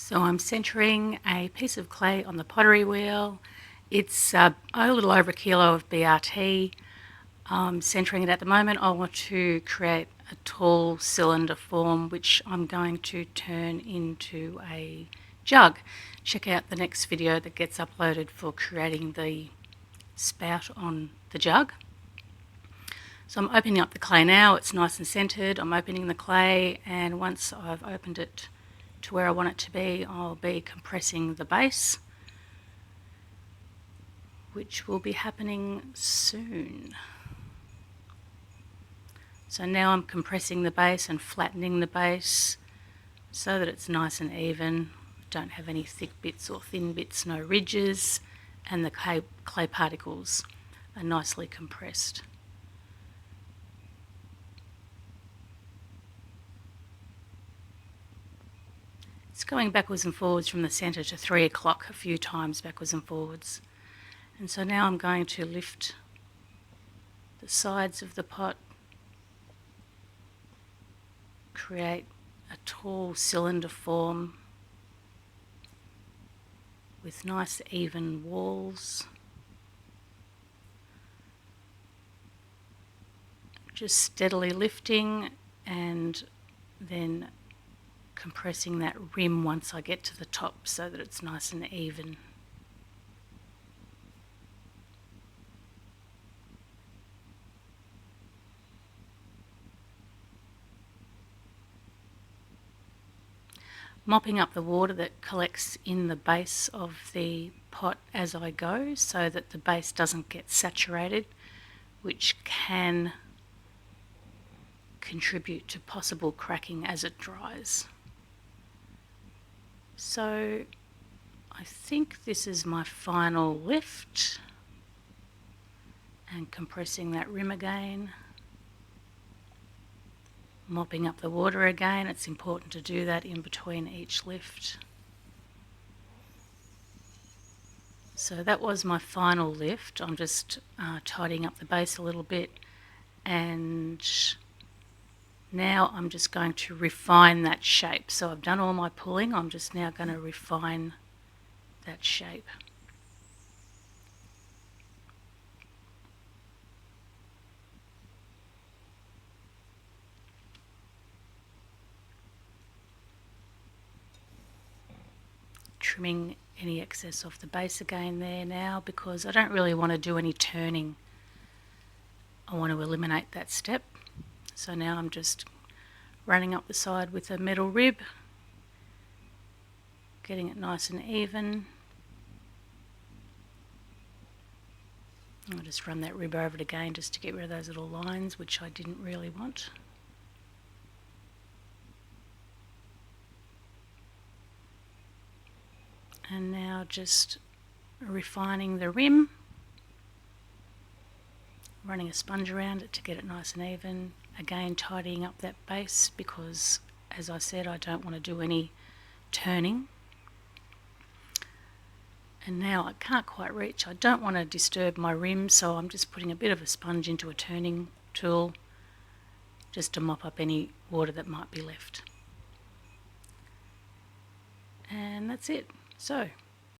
So I'm centering a piece of clay on the pottery wheel. It's a little over a kilo of BRT. I'm centering it at the moment. I want to create a tall cylinder form which I'm going to turn into a jug. Check out the next video that gets uploaded for creating the spout on the jug. So I'm opening up the clay now. It's nice and centered. I'm opening the clay, and once I've opened it to where I want it to be, I'll be compressing the base, which will be happening soon. So now I'm compressing the base and flattening the base so that it's nice and even. Don't have any thick bits or thin bits, no ridges, and the clay particles are nicely compressed. It's going backwards and forwards from the centre to 3 o'clock a few times, backwards and forwards. And so now I'm going to lift the sides of the pot, create a tall cylinder form with nice even walls. Just steadily lifting and then compressing that rim once I get to the top so that it's nice and even. Mopping up the water that collects in the base of the pot as I go so that the base doesn't get saturated, which can contribute to possible cracking as it dries. So I think this is my final lift, and compressing that rim again. Mopping up the water again. It's important to do that in between each lift. So that was my final lift. I'm just tidying up the base a little bit, and now I'm just going to refine that shape. So I've done all my pulling. I'm just now going to refine that shape. Trimming any excess off the base again there now, because I don't really want to do any turning. I want to eliminate that step. So now I'm just running up the side with a metal rib, getting it nice and even. I'll just run that rib over it again just to get rid of those little lines, which I didn't really want. And now just refining the rim, running a sponge around it to get it nice and even. Again, tidying up that base because, as I said, I don't want to do any turning. And now I can't quite reach. I don't want to disturb my rim, so I'm just putting a bit of a sponge into a turning tool just to mop up any water that might be left. And that's it. So